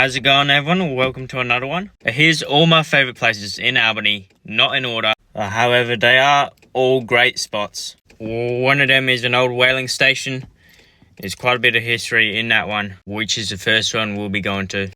How's it going, everyone? Welcome to another one. Here's all my favourite places in Albany, not in order. However, they are all great spots. One of them is an old whaling station. There's quite a bit of history in that one, which is the first one we'll be going to.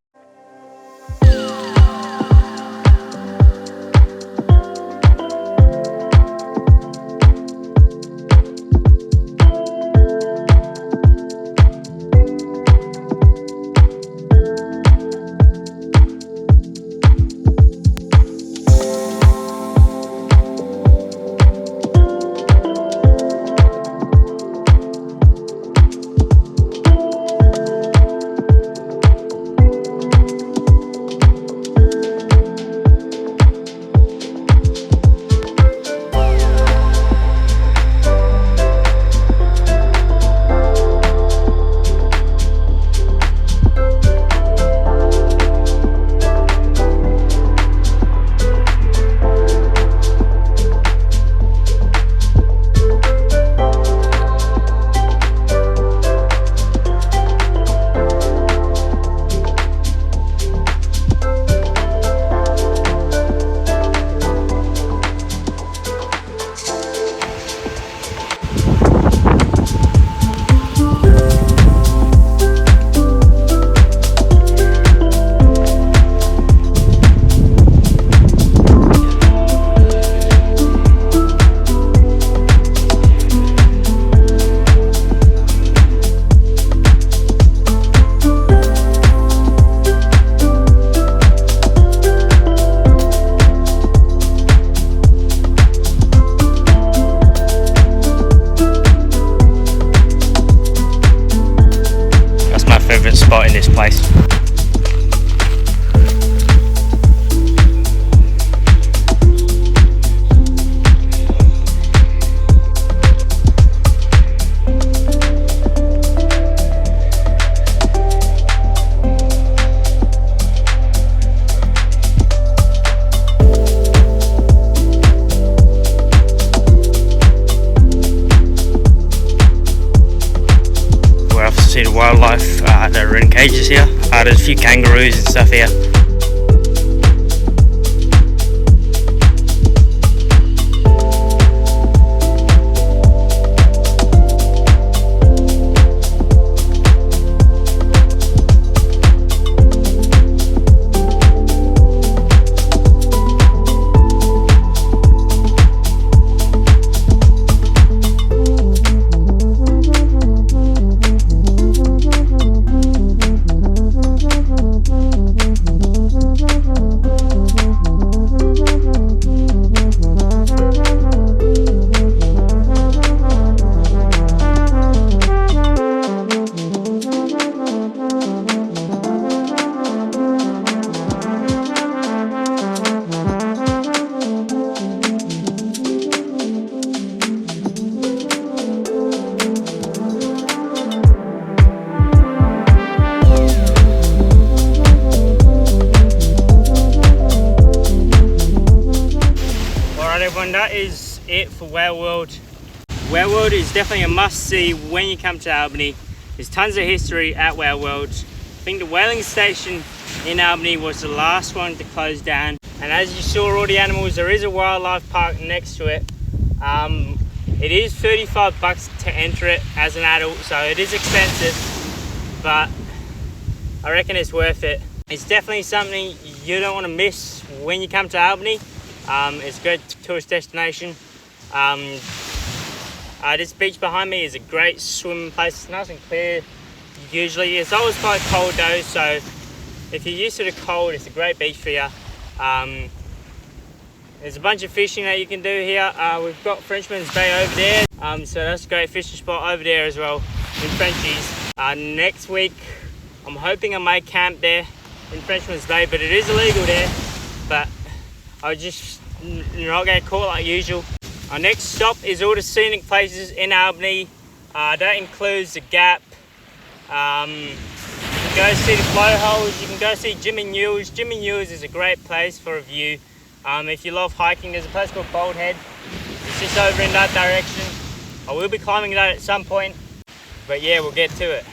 Spot in this place. See the wildlife that are in cages here. There's a few kangaroos and stuff here. Everyone, that is it for Whale World. Whale World is definitely a must-see when you come to Albany. There's tons of history at Whale World. I think the whaling station in Albany was the last one to close down. And as you saw all the animals, there is a wildlife park next to it. It is $35 to enter it as an adult, so it is expensive, but I reckon it's worth it. It's definitely something you don't want to miss when you come to Albany. It's a good tourist destination. This beach behind me is a great swimming place. It's nice and clear usually. It's always quite cold though, so if you're used to the cold, it's a great beach for you. There's a bunch of fishing that you can do here. We've got Frenchman's Bay over there, so that's a great fishing spot over there as well in Frenchies. Next week I'm hoping I may camp there in Frenchman's Bay, but it is illegal there, but I just not get caught like usual. Our next stop is all the scenic places in Albany. That includes the Gap. You can go see the blowholes. You can go see Jimmy Newell's. Jimmy Newell's is a great place for a view. If you love hiking, there's a place called Bald Head. It's just over in that direction. I will be climbing that at some point, but yeah, we'll get to it.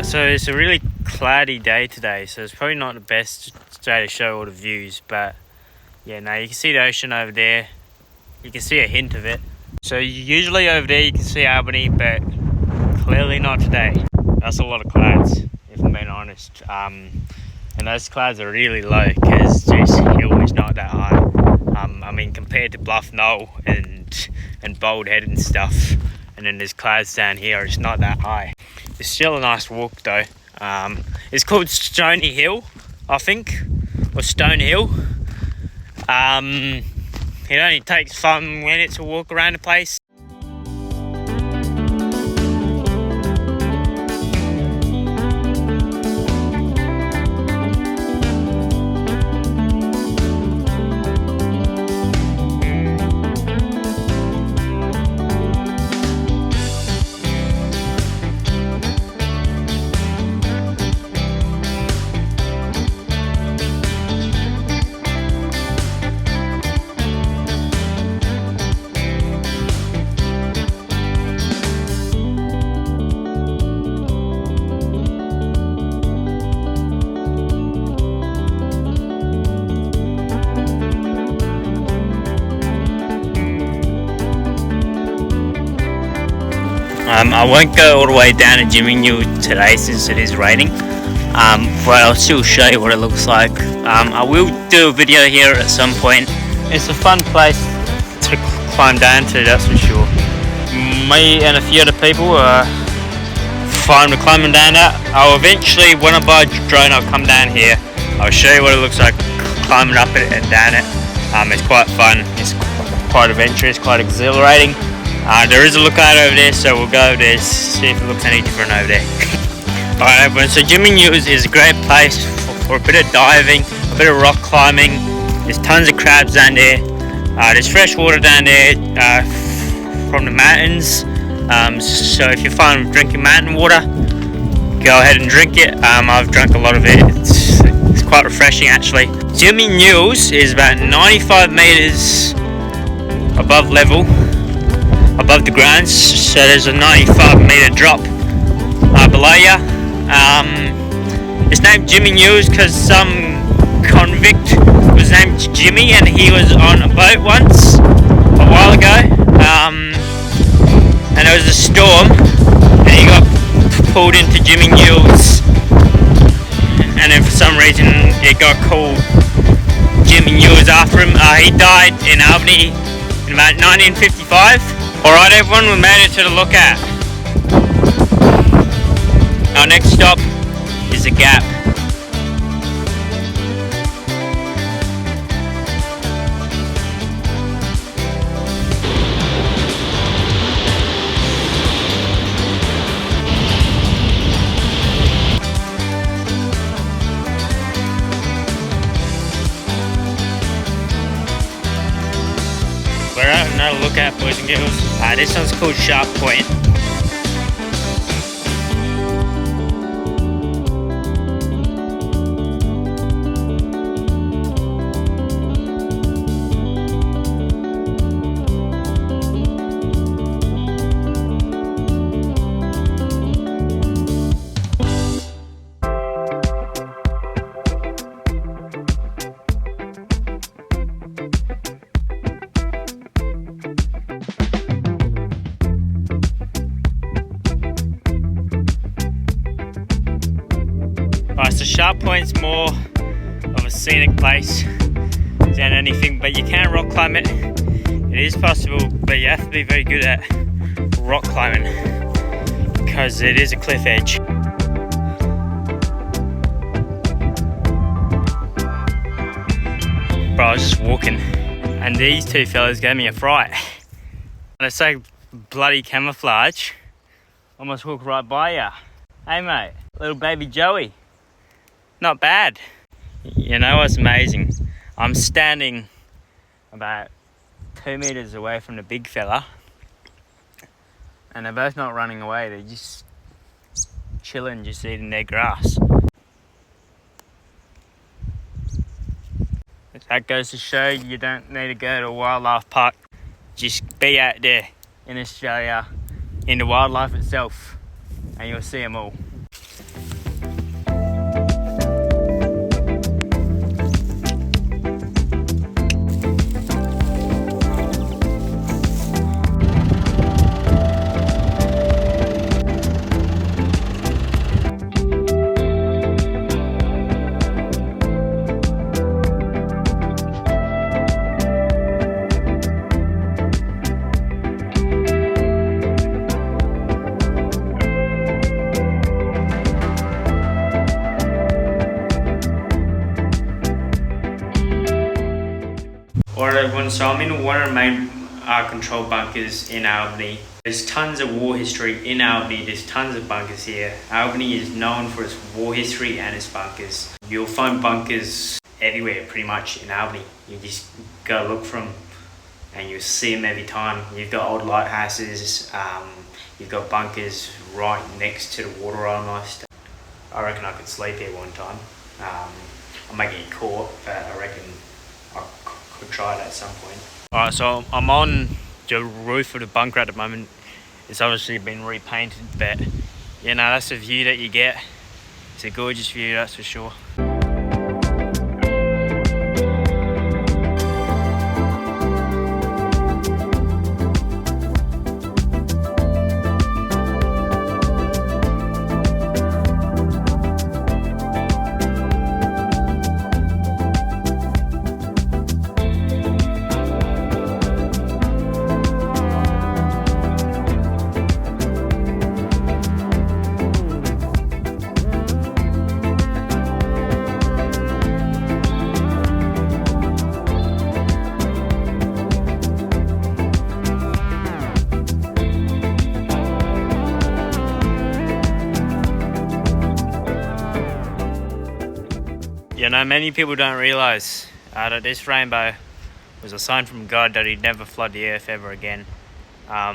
So it's a really cloudy day today, so it's probably not the best day to show all the views, but yeah, now you can see the ocean over there. You can see a hint of it. So usually over there you can see Albany, but clearly not today. That's a lot of clouds, if I'm being honest. And those clouds are really low because this hill is not that high. I mean, compared to Bluff Knoll and Bold Head and stuff, and then there's clouds down here, it's not that high. It's still a nice walk though. It's called Stony Hill, I think, or Stone Hill. It only takes 5 minutes to walk around the place. I won't go all the way down to Jimmy New today since it is raining, but I'll still show you what it looks like. I will do a video here at some point. It's a fun place to climb down to, that's for sure. Me and a few other people are fine with climbing down that. I'll eventually, when I buy a drone, I'll come down here. I'll show you what it looks like climbing up it and down it. It's quite fun, it's quite adventurous, quite exhilarating. There is a lookout over there, so we'll go over there, see if it looks any different over there. Alright everyone, so Jimmy News is a great place for a bit of diving, a bit of rock climbing. There's tons of crabs down there. There's fresh water down there from the mountains. So if you're fine with drinking mountain water, go ahead and drink it. I've drunk a lot of it. It's quite refreshing actually. Jimmy News is about 95 meters above level. Above the ground, so there's a 95-meter drop below you. It's named Jimmy News because some convict was named Jimmy and he was on a boat once a while ago, and there was a storm and he got pulled into Jimmy News, and then for some reason it got called Jimmy News after him. He died in Albany in about 1955. Alright everyone, we made it to the lookout. Our next stop is the Gap. We're at another lookout, boys and girls. This one's called Sharp Point. Right, so Sharp Point's more of a scenic place than anything, but you can rock climb it. It is possible, but you have to be very good at rock climbing because it is a cliff edge. Bro, I was just walking and these two fellas gave me a fright. And it's so bloody camouflage, almost walk right by ya. Hey mate, little baby Joey. Not bad. You know what's amazing? I'm standing about 2 meters away from the big fella and they're both not running away, they're just chilling, just eating their grass. That goes to show you don't need to go to a wildlife park, just be out there in Australia in the wildlife itself and you'll see them all. So I'm in one of the main control bunkers in Albany. There's tons of war history in Albany. There's tons of bunkers here. Albany is known for its war history and its bunkers. You'll find bunkers everywhere pretty much in Albany. You just go look for them and you'll see them every time. You've got old lighthouses, you've got bunkers right next to the water almost. I reckon I could sleep here one time. I might get caught, but I reckon I could try it at some point. Alright, so I'm on the roof of the bunker at the moment. It's obviously been repainted, but you know, that's the view that you get. It's a gorgeous view, that's for sure. You know, many people don't realise that this rainbow was a sign from God that he'd never flood the earth ever again. I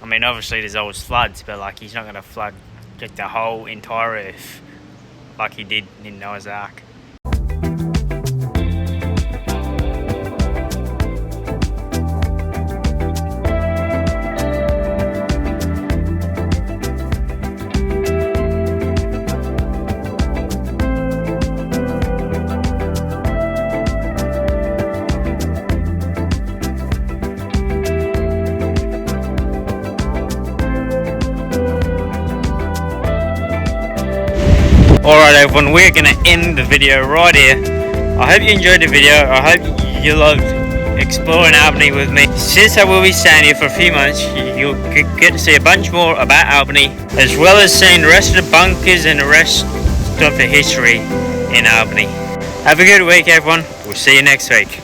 mean, obviously there's always floods, but like he's not going to flood like the whole entire earth like he did in Noah's Ark. Alright everyone, we're going to end the video right here. I hope you enjoyed the video. I hope you loved exploring Albany with me. Since I will be staying here for a few months, you'll get to see a bunch more about Albany, as well as seeing the rest of the bunkers and the rest of the history in Albany. Have a good week everyone. We'll see you next week.